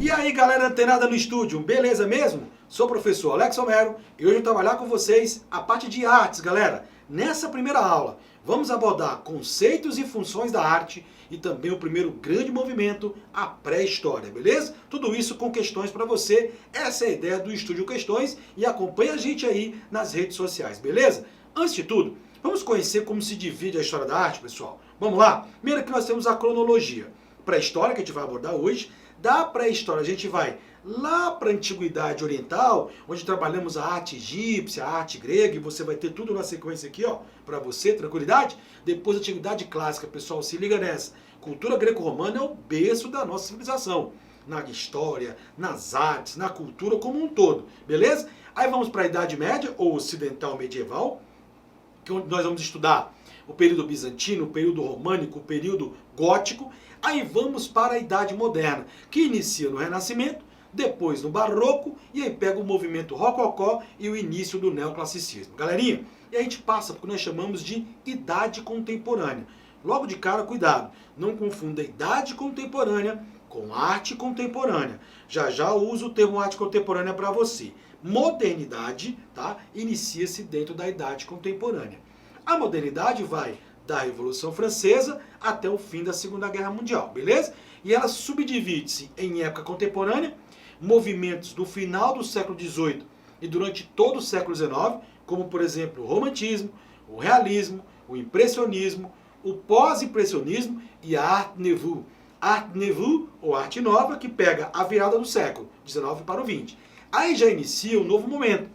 E aí galera antenada no estúdio, beleza mesmo? Sou o professor Alex Homero e hoje eu vou trabalhar com vocês a parte de artes, galera. Nessa primeira aula, vamos abordar conceitos e funções da arte e também o primeiro grande movimento, a pré-história, beleza? Tudo isso com questões para você, essa é a ideia do Estúdio Questões e acompanha a gente aí nas redes sociais, beleza? Antes de tudo, vamos conhecer como se divide a história da arte, pessoal? Vamos lá? Primeiro que nós temos a cronologia. Pré-história, que a gente vai abordar hoje. Da pré-história a gente vai lá para a Antiguidade Oriental, onde trabalhamos a arte egípcia, a arte grega, e você vai ter tudo na sequência aqui, ó, para você, tranquilidade? Depois a Antiguidade Clássica, pessoal, se liga nessa. Cultura greco-romana é o berço da nossa civilização. Na história, nas artes, na cultura como um todo, beleza? Aí vamos para a Idade Média, ou Ocidental Medieval, que é onde nós vamos estudar o período bizantino, o período românico, o período gótico. Aí vamos para a Idade Moderna, que inicia no Renascimento, depois no Barroco, e aí pega o movimento Rococó e o início do Neoclassicismo. Galerinha, e a gente passa porque nós chamamos de Idade Contemporânea. Logo de cara, cuidado, não confunda Idade Contemporânea com Arte Contemporânea. Já já eu uso o termo Arte Contemporânea para você. Modernidade, tá? Inicia-se dentro da Idade Contemporânea. A modernidade vai da Revolução Francesa até o fim da Segunda Guerra Mundial, beleza? E ela subdivide-se em época contemporânea, movimentos do final do século XVIII e durante todo o século XIX, como por exemplo o romantismo, o realismo, o impressionismo, o pós-impressionismo e a Art Nouveau. Art Nouveau, ou Arte Nova, que pega a virada do século XIX para o XX. Aí já inicia um novo momento,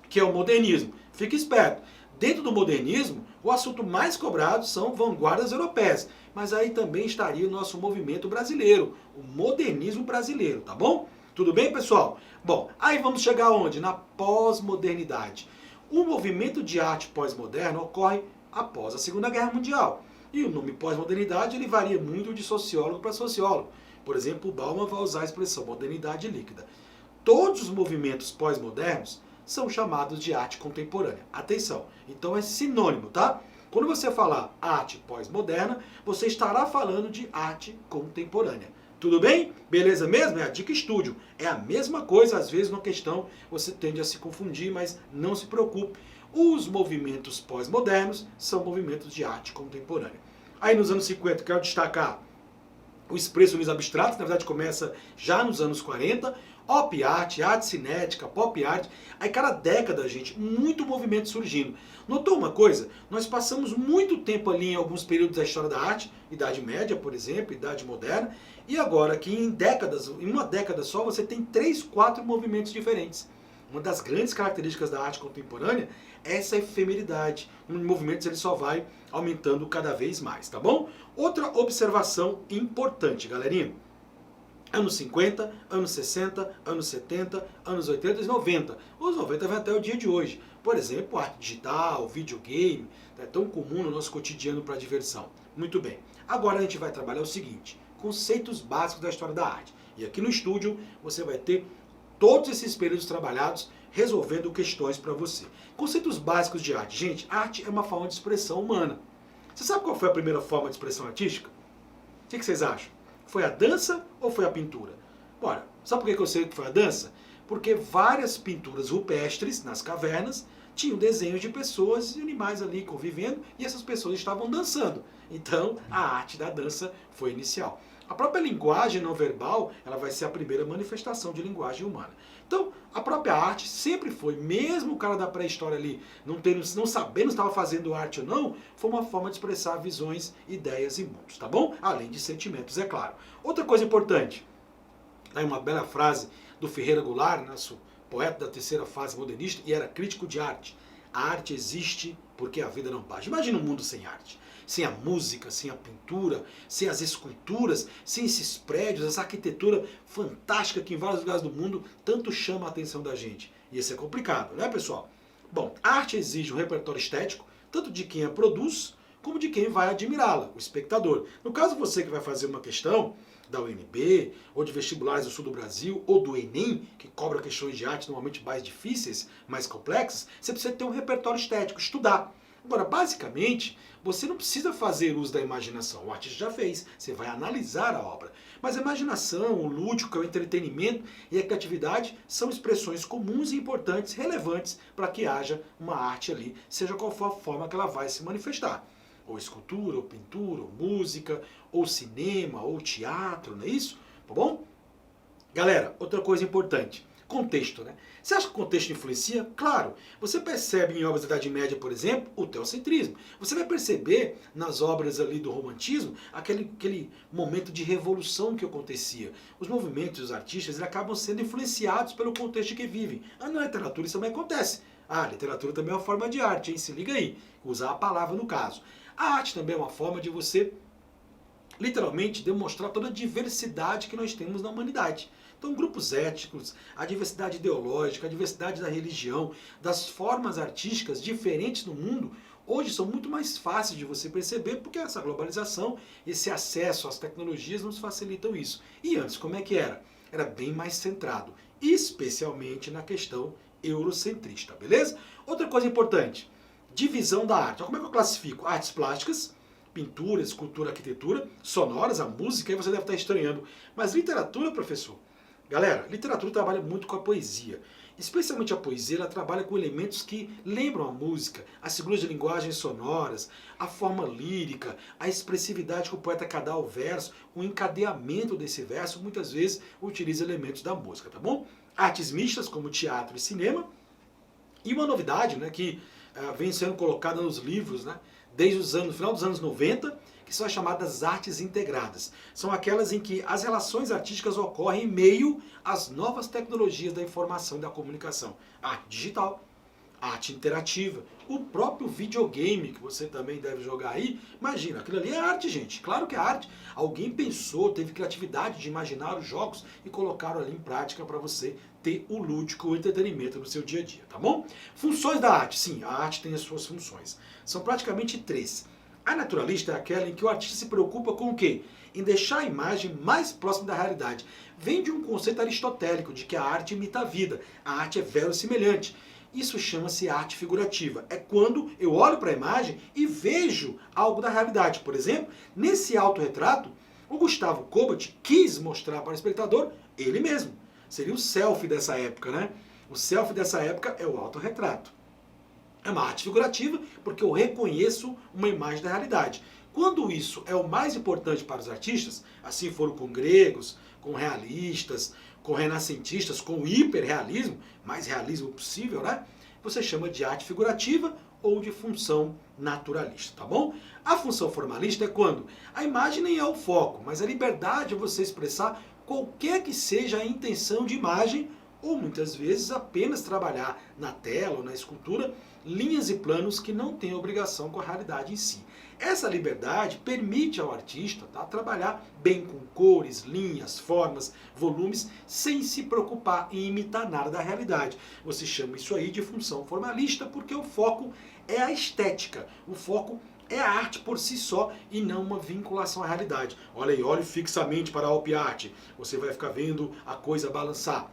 que é o modernismo. Fique esperto. Dentro do modernismo, o assunto mais cobrado são vanguardas europeias. Mas aí também estaria o nosso movimento brasileiro, o modernismo brasileiro, tá bom? Tudo bem, pessoal? Bom, aí vamos chegar onde? Na pós-modernidade. O movimento de arte pós-moderna ocorre após a Segunda Guerra Mundial. E o nome pós-modernidade ele varia muito de sociólogo para sociólogo. Por exemplo, o Bauman vai usar a expressão modernidade líquida. Todos os movimentos pós-modernos são chamados de arte contemporânea. Atenção, então é sinônimo, tá? Quando você falar arte pós-moderna, você estará falando de arte contemporânea. Tudo bem? Beleza mesmo? É a dica estúdio. É a mesma coisa, às vezes, na questão você tende a se confundir, mas não se preocupe. Os movimentos pós-modernos são movimentos de arte contemporânea. Aí nos anos 50, quero destacar o expressionismo abstrato, na verdade começa já nos anos 40, op art, arte cinética, pop art. Aí cada década, gente, muito movimento surgindo. Notou uma coisa? Nós passamos muito tempo ali em alguns períodos da história da arte, Idade Média, por exemplo, Idade Moderna, e agora que em uma década só, você tem 3, 4 movimentos diferentes. Uma das grandes características da arte contemporânea é essa efemeridade. Em movimentos ele só vai aumentando cada vez mais, tá bom? Outra observação importante, galerinha. Anos 50, anos 60, anos 70, anos 80 e 90. Os 90 vêm até o dia de hoje. Por exemplo, arte digital, videogame, é tão comum no nosso cotidiano para diversão. Muito bem. Agora a gente vai trabalhar o seguinte, conceitos básicos da história da arte. E aqui no estúdio você vai ter todos esses períodos trabalhados resolvendo questões para você. Conceitos básicos de arte. Gente, arte é uma forma de expressão humana. Você sabe qual foi a primeira forma de expressão artística? O que vocês acham? Foi a dança ou foi a pintura? Bora, sabe por que eu sei que foi a dança? Porque várias pinturas rupestres nas cavernas tinham desenhos de pessoas e animais ali convivendo e essas pessoas estavam dançando. Então, a arte da dança foi inicial. A própria linguagem não verbal, ela vai ser a primeira manifestação de linguagem humana. Então, a própria arte sempre foi, mesmo o cara da pré-história ali não sabendo se estava fazendo arte ou não, foi uma forma de expressar visões, ideias e mundos, tá bom? Além de sentimentos, é claro. Outra coisa importante, aí uma bela frase do Ferreira Goulart, nosso poeta da terceira fase modernista, e era crítico de arte. A arte existe porque a vida não basta. Imagina um mundo sem arte. Sem a música, sem a pintura, sem as esculturas, sem esses prédios, essa arquitetura fantástica que em vários lugares do mundo tanto chama a atenção da gente. E isso é complicado, né, pessoal? Bom, a arte exige um repertório estético, tanto de quem a produz, como de quem vai admirá-la, o espectador. No caso, você que vai fazer uma questão da UNB, ou de vestibulares do sul do Brasil, ou do Enem, que cobra questões de arte normalmente mais difíceis, mais complexas, você precisa ter um repertório estético, estudar. Agora, basicamente, você não precisa fazer uso da imaginação. O artista já fez. Você vai analisar a obra. Mas a imaginação, o lúdico, o entretenimento e a criatividade são expressões comuns e importantes, relevantes, para que haja uma arte ali, seja qual for a forma que ela vai se manifestar. Ou escultura, ou pintura, ou música, ou cinema, ou teatro, não é isso? Tá bom? Galera, outra coisa importante. Contexto, né? Você acha que o contexto influencia? Claro. Você percebe em obras da Idade Média, por exemplo, o teocentrismo. Você vai perceber nas obras ali do romantismo aquele momento de revolução que acontecia. Os movimentos, os artistas, eles acabam sendo influenciados pelo contexto que vivem. Na literatura isso também acontece. A literatura também é uma forma de arte, hein? Se liga aí. Usar a palavra no caso. A arte também é uma forma de você literalmente demonstrar toda a diversidade que nós temos na humanidade. Então, grupos étnicos, a diversidade ideológica, a diversidade da religião, das formas artísticas diferentes no mundo, hoje são muito mais fáceis de você perceber, porque essa globalização, esse acesso às tecnologias nos facilitam isso. E antes, como é que era? Era bem mais centrado, especialmente na questão eurocentrista, beleza? Outra coisa importante, divisão da arte. Como é que eu classifico? Artes plásticas, pintura, escultura, arquitetura, sonoras, a música, aí você deve estar estranhando. Mas literatura, professor? Galera, literatura trabalha muito com a poesia. Especialmente a poesia, ela trabalha com elementos que lembram a música, as figuras de linguagem sonoras, a forma lírica, a expressividade que o poeta quer dar ao verso, o encadeamento desse verso, muitas vezes utiliza elementos da música, tá bom? Artes mistas, como teatro e cinema. E uma novidade, né, que vem sendo colocada nos livros, né, desde o final dos anos 90, que são as chamadas artes integradas. São aquelas em que as relações artísticas ocorrem em meio às novas tecnologias da informação e da comunicação. Arte digital, arte interativa, o próprio videogame que você também deve jogar aí. Imagina, aquilo ali é arte, gente. Claro que é arte. Alguém pensou, teve criatividade de imaginar os jogos e colocaram ali em prática para você ter o lúdico, o entretenimento no seu dia a dia, tá bom? Funções da arte. Sim, a arte tem as suas funções. São praticamente 3. A naturalista é aquela em que o artista se preocupa com o quê? Em deixar a imagem mais próxima da realidade. Vem de um conceito aristotélico de que a arte imita a vida. A arte é verossimilhante. Isso chama-se arte figurativa. É quando eu olho para a imagem e vejo algo da realidade. Por exemplo, nesse autorretrato, o Gustavo Kobat quis mostrar para o espectador ele mesmo. Seria o selfie dessa época, né? O selfie dessa época é o autorretrato. É uma arte figurativa porque eu reconheço uma imagem da realidade. Quando isso é o mais importante para os artistas, assim foram com gregos, com realistas, com renascentistas, com o hiperrealismo, mais realismo possível, né? Você chama de arte figurativa ou de função naturalista, tá bom? A função formalista é quando a imagem nem é o foco, mas a liberdade é você expressar qualquer que seja a intenção de imagem ou muitas vezes apenas trabalhar na tela ou na escultura linhas e planos que não têm obrigação com a realidade em si. Essa liberdade permite ao artista trabalhar bem com cores, linhas, formas, volumes, sem se preocupar em imitar nada da realidade. Você chama isso aí de função formalista porque o foco é a estética, o foco é a arte por si só e não uma vinculação à realidade. Olha aí, olhe fixamente para a Alp-Art, você vai ficar vendo a coisa balançar.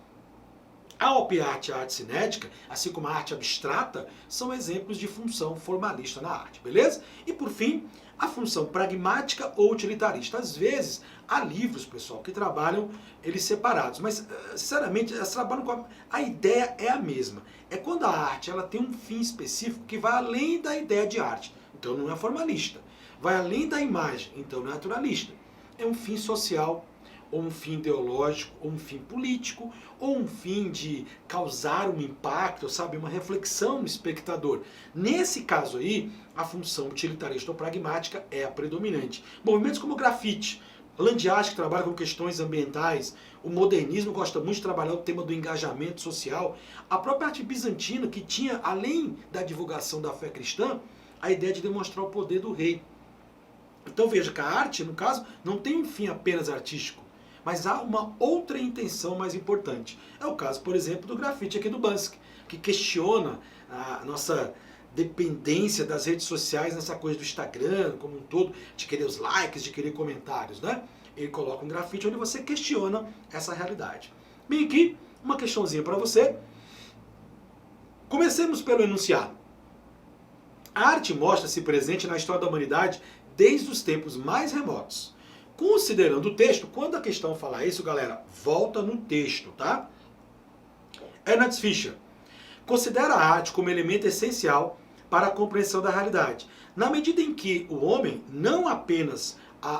A Alp-Art e a arte cinética, assim como a arte abstrata, são exemplos de função formalista na arte, beleza? E por fim, a função pragmática ou utilitarista. Às vezes, há livros, pessoal, que trabalham eles separados, mas, sinceramente, eles trabalham com a ideia é a mesma. É quando a arte ela tem um fim específico que vai além da ideia de arte, então não é formalista. Vai além da imagem, então não é naturalista. É um fim social, ou um fim ideológico, ou um fim político, ou um fim de causar um impacto, sabe, uma reflexão no espectador. Nesse caso aí, a função utilitarista ou pragmática é a predominante. Movimentos como o grafite, Landiage, que trabalha com questões ambientais, o modernismo gosta muito de trabalhar o tema do engajamento social, a própria arte bizantina, que tinha, além da divulgação da fé cristã, a ideia de demonstrar o poder do rei. Então veja que a arte, no caso, não tem um fim apenas artístico, mas há uma outra intenção mais importante. É o caso, por exemplo, do grafite aqui do Banksy, que questiona a nossa dependência das redes sociais nessa coisa do Instagram, como um todo, de querer os likes, de querer comentários, né? Ele coloca um grafite onde você questiona essa realidade. Bem, aqui, uma questãozinha para você. Comecemos pelo enunciado. A arte mostra-se presente na história da humanidade desde os tempos mais remotos. Considerando o texto, quando a questão fala isso, galera, volta no texto, tá? Ernest Fischer considera a arte como elemento essencial para a compreensão da realidade, na medida em que o homem, não apenas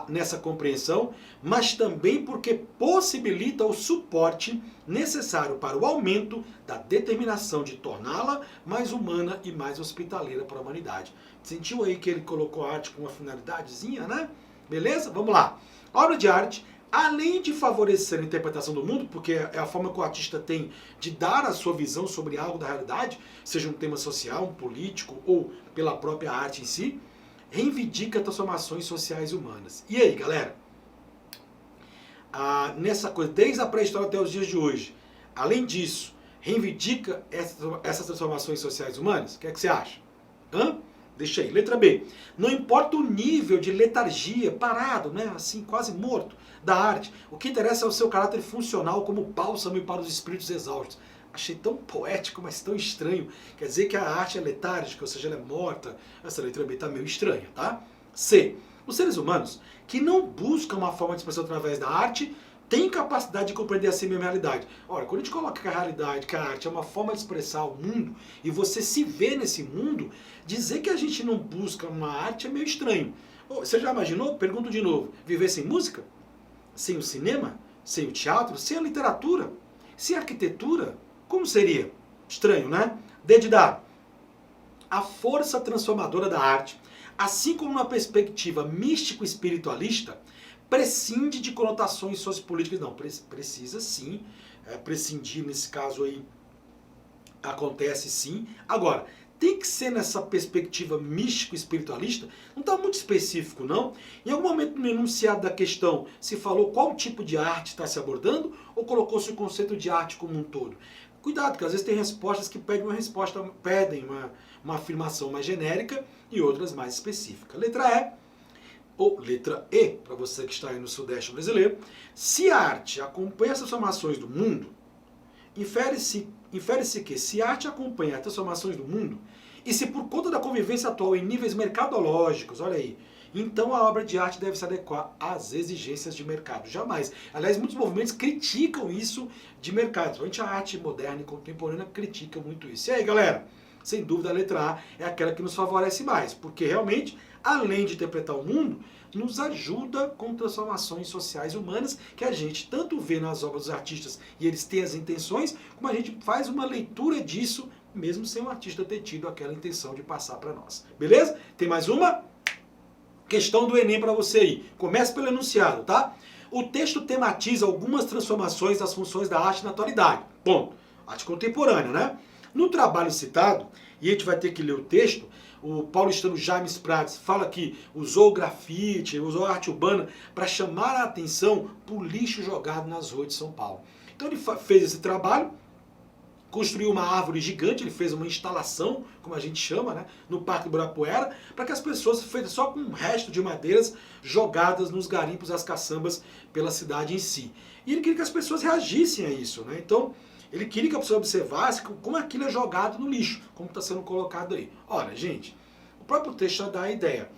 nessa compreensão, mas também porque possibilita o suporte necessário para o aumento da determinação de torná-la mais humana e mais hospitaleira para a humanidade. Sentiu aí que ele colocou a arte com uma finalidadezinha, né? Beleza? Vamos lá. A obra de arte, além de favorecer a interpretação do mundo, porque é a forma que o artista tem de dar a sua visão sobre algo da realidade, seja um tema social, um político ou pela própria arte em si, reivindica transformações sociais e humanas. E aí, galera? Nessa coisa, desde a pré-história até os dias de hoje, além disso, reivindica essas transformações sociais e humanas? O que é que você acha? Deixa aí. Letra B. Não importa o nível de letargia, parado, né, assim, quase morto, da arte. O que interessa é o seu caráter funcional como bálsamo para os espíritos exaustos. Achei tão poético, mas tão estranho. Quer dizer que a arte é letárgica, ou seja, ela é morta. Essa letra B está meio estranha, tá? C. Os seres humanos que não buscam uma forma de expressão através da arte têm capacidade de compreender a si mesma realidade. Ora, quando a gente coloca que a realidade, que a arte é uma forma de expressar o mundo, e você se vê nesse mundo, dizer que a gente não busca uma arte é meio estranho. Você já imaginou? Pergunto de novo. Viver sem música? Sem o cinema? Sem o teatro? Sem a literatura? Sem a arquitetura? Como seria? Estranho, né? D de dado. A força transformadora da arte, assim como uma perspectiva místico-espiritualista, prescinde de conotações sociopolíticas. Não, precisa sim, prescindir nesse caso aí acontece sim. Agora, tem que ser nessa perspectiva místico-espiritualista, não está muito específico não. Em algum momento no enunciado da questão se falou qual tipo de arte está se abordando ou colocou-se o conceito de arte como um todo? Cuidado, porque às vezes tem respostas que pedem uma afirmação mais genérica e outras mais específicas. Letra E, ou letra E, para você que está aí no Sudeste brasileiro. Se a arte acompanha as transformações do mundo, infere-se que se a arte acompanha as transformações do mundo, e se por conta da convivência atual em níveis mercadológicos, olha aí, então a obra de arte deve se adequar às exigências de mercado. Jamais. Aliás, muitos movimentos criticam isso de mercado. Principalmente a arte moderna e contemporânea critica muito isso. E aí, galera? Sem dúvida, a letra A é aquela que nos favorece mais, porque realmente, além de interpretar o mundo, nos ajuda com transformações sociais e humanas que a gente tanto vê nas obras dos artistas e eles têm as intenções, como a gente faz uma leitura disso, mesmo sem o artista ter tido aquela intenção de passar para nós. Beleza? Tem mais uma? Questão do Enem para você aí. Começa pelo enunciado, tá? O texto tematiza algumas transformações das funções da arte na atualidade. Ponto. Arte contemporânea, né? No trabalho citado, e a gente vai ter que ler o texto, o paulistano James Prats fala que usou grafite, usou arte urbana para chamar a atenção para o lixo jogado nas ruas de São Paulo. Então ele fez esse trabalho, construiu uma árvore gigante, ele fez uma instalação, como a gente chama, né, no Parque do Ibirapuera, para que as pessoas, feitas só com um resto de madeiras jogadas nos garimpos, as caçambas pela cidade em si. E ele queria que as pessoas reagissem a isso, né? Então, ele queria que a pessoa observasse como aquilo é jogado no lixo, como está sendo colocado aí. Olha, gente, o próprio texto já dá a ideia.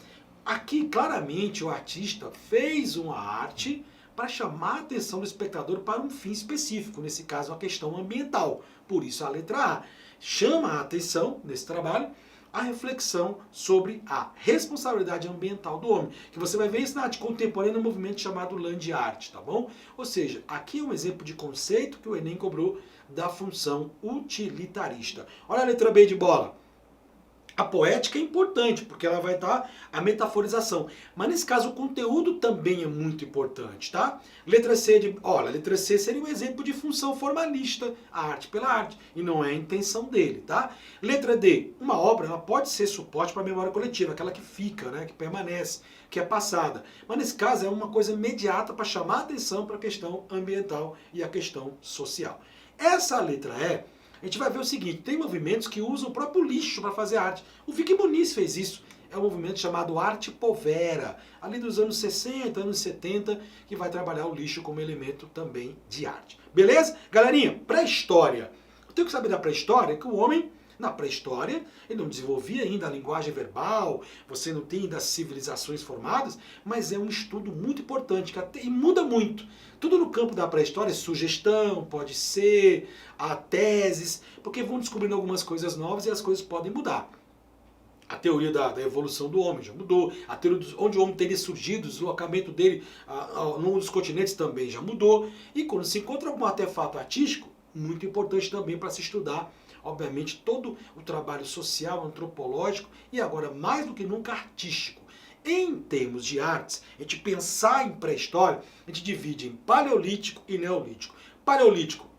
Aqui, claramente, o artista fez uma arte para chamar a atenção do espectador para um fim específico, nesse caso, a questão ambiental. Por isso, a letra A chama a atenção, nesse trabalho, a reflexão sobre a responsabilidade ambiental do homem. Que você vai ver isso na arte contemporânea, no movimento chamado Land Art, tá bom? Ou seja, aqui é um exemplo de conceito que o Enem cobrou da função utilitarista. Olha a letra B de bola. A poética é importante, porque ela vai dar a metaforização. Mas nesse caso o conteúdo também é muito importante, tá? Letra C, olha, a letra C seria um exemplo de função formalista, a arte pela arte, e não é a intenção dele, tá? Letra D, uma obra ela pode ser suporte para a memória coletiva, aquela que fica, né, que permanece, que é passada. Mas nesse caso é uma coisa imediata para chamar a atenção para a questão ambiental e a questão social. Essa letra E, a gente vai ver o seguinte, tem movimentos que usam o próprio lixo para fazer arte. O Vicky Muniz fez isso. É um movimento chamado Arte Povera, ali dos anos 60, anos 70, que vai trabalhar o lixo como elemento também de arte. Beleza? Galerinha, pré-história. Eu tenho que saber da pré-história que o homem Na pré-história, ele não desenvolvia ainda a linguagem verbal, você não tem ainda as civilizações formadas, mas é um estudo muito importante e muda muito. Tudo no campo da pré-história é sugestão, pode ser, há teses, porque vão descobrindo algumas coisas novas e as coisas podem mudar. A teoria da evolução do homem já mudou, a teoria de onde o homem teria surgido, o deslocamento dele num dos continentes também já mudou. E quando se encontra algum artefato artístico, muito importante também para se estudar, obviamente, todo o trabalho social, antropológico e agora mais do que nunca artístico. Em termos de artes, a gente pensar em pré-história, a gente divide em paleolítico e neolítico. Paleolítico,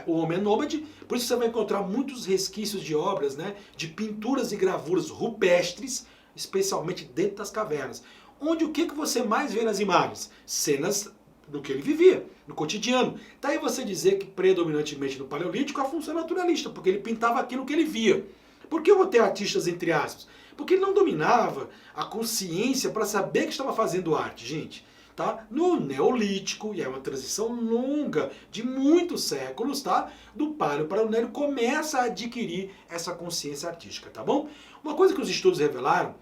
o homem é nômade, por isso você vai encontrar muitos resquícios de obras, né, de pinturas e gravuras rupestres, especialmente dentro das cavernas. Onde o que você mais vê nas imagens? Cenas do que ele vivia, no cotidiano. Daí você dizer que predominantemente no paleolítico a função é naturalista, porque ele pintava aquilo que ele via. Por que eu vou ter artistas entre aspas? Porque ele não dominava a consciência para saber que estava fazendo arte, gente. Tá? No Neolítico, e é uma transição longa, de muitos séculos, tá? Do Paleo para o Neo, começa a adquirir essa consciência artística, tá bom? Uma coisa que os estudos revelaram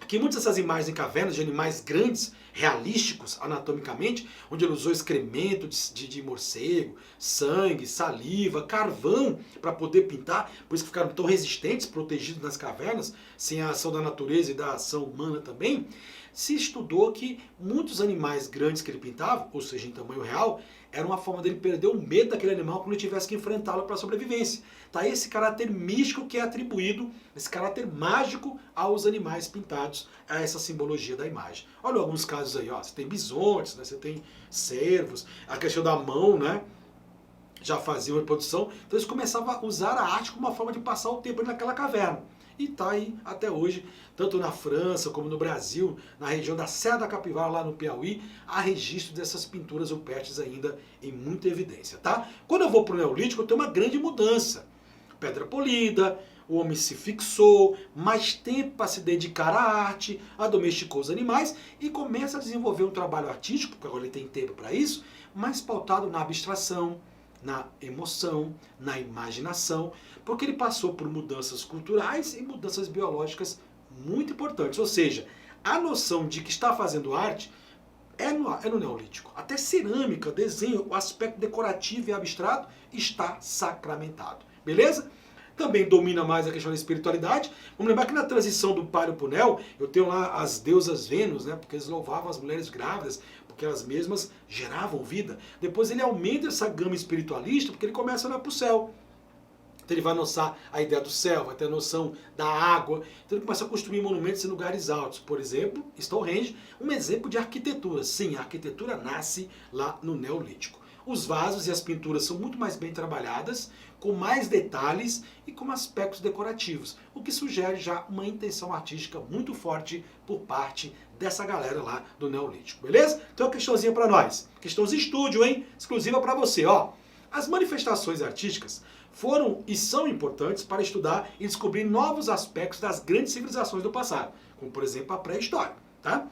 é que muitas dessas imagens em cavernas de animais grandes, realísticos anatomicamente, onde ele usou excremento de morcego, sangue, saliva, carvão para poder pintar, por isso que ficaram tão resistentes, protegidos nas cavernas, sem a ação da natureza e da ação humana também. Se estudou que muitos animais grandes que ele pintava, ou seja, em tamanho real, era uma forma dele perder o medo daquele animal quando ele tivesse que enfrentá-lo para a sobrevivência. Tá esse caráter místico que é atribuído, esse caráter mágico aos animais pintados, a essa simbologia da imagem. Olha alguns casos aí, ó. Você tem bisontes, né? Você tem cervos, a questão da mão, né? Já faziam reprodução, então eles começavam a usar a arte como uma forma de passar o tempo naquela caverna. E está aí até hoje, tanto na França como no Brasil, na região da Serra da Capivara, lá no Piauí, há registro dessas pinturas rupestres ainda em muita evidência, tá? Quando eu vou para o Neolítico, eu tenho uma grande mudança. Pedra polida, o homem se fixou, mais tempo para se dedicar à arte, domesticou os animais e começa a desenvolver um trabalho artístico, porque agora ele tem tempo para isso, mais pautado na abstração, na emoção, na imaginação, porque ele passou por mudanças culturais e mudanças biológicas muito importantes. Ou seja, a noção de que está fazendo arte é no Neolítico. Até cerâmica, desenho, o aspecto decorativo e abstrato está sacramentado. Beleza? Também domina mais a questão da espiritualidade. Vamos lembrar que na transição do Paleo para o Neo, eu tenho lá as deusas Vênus, né, porque eles louvavam as mulheres grávidas, porque elas mesmas geravam vida. Depois ele aumenta essa gama espiritualista, porque ele começa a olhar para o céu. Então ele vai notar a ideia do céu, vai ter a noção da água. Então ele começa a construir monumentos em lugares altos. Por exemplo, Stonehenge, um exemplo de arquitetura. Sim, a arquitetura nasce lá no Neolítico. Os vasos e as pinturas são muito mais bem trabalhadas, com mais detalhes e com aspectos decorativos, o que sugere já uma intenção artística muito forte por parte dessa galera lá do Neolítico, beleza? Então uma questãozinha para nós, questãozinha estúdio, hein? Exclusiva para você, ó. As manifestações artísticas foram e são importantes para estudar e descobrir novos aspectos das grandes civilizações do passado, como por exemplo a pré-história, tá?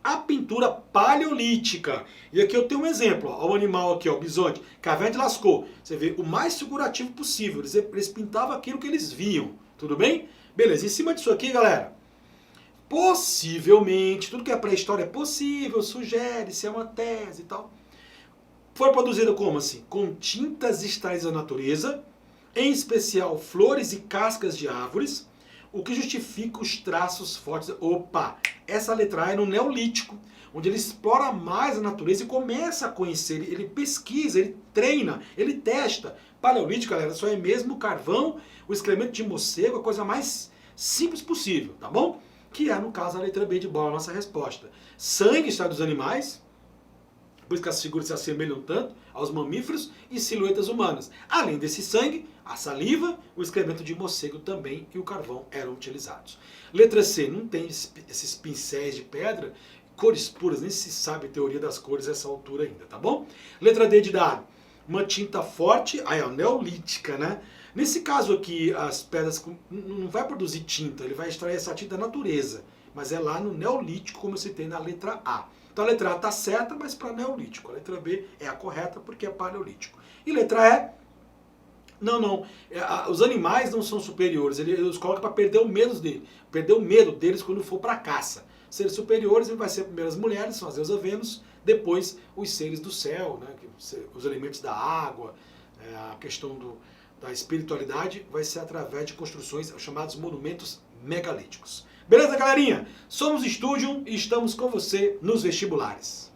A pintura paleolítica. E aqui eu tenho um exemplo. Ó, o animal aqui, ó, o bisonte, caverna de Lascaux. Você vê o mais figurativo possível. Eles pintavam aquilo que eles viam. Tudo bem? Beleza. Em cima disso aqui, galera, possivelmente, tudo que é pré-história é possível, sugere, se é uma tese e tal. Foi produzida como assim? Com tintas extraídas da natureza, em especial flores e cascas de árvores, o que justifica os traços fortes. Opa, essa letra A é no Neolítico, onde ele explora mais a natureza e começa a conhecer, ele pesquisa, ele treina, ele testa. Paleolítico, galera, só é mesmo o carvão, o excremento de morcego, a coisa mais simples possível, tá bom? Que é, no caso, a letra B de bola, a nossa resposta. Sangue está dos animais, por isso que as figuras se assemelham tanto aos mamíferos e silhuetas humanas. Além desse sangue, a saliva, o excremento de morcego também e o carvão eram utilizados. Letra C, não tem esses pincéis de pedra, cores puras, nem se sabe a teoria das cores a essa altura ainda, tá bom? Letra D de dado, uma tinta forte, aí é neolítica, né? Nesse caso aqui, as pedras não vai produzir tinta, ele vai extrair essa tinta da natureza, mas é lá no Neolítico, como eu citei na letra A. Então a letra A está certa, mas para Neolítico. A letra B é a correta porque é Paleolítico. E letra E, Não. Os animais não são superiores, eles colocam para perder o medo deles quando for para caça. Seres superiores, ele vai ser primeiro as mulheres, são as deusas Vênus, depois os seres do céu, né, os elementos da água, a questão da espiritualidade vai ser através de construções chamados monumentos megalíticos. Beleza, galerinha? Somos Studium e estamos com você nos vestibulares.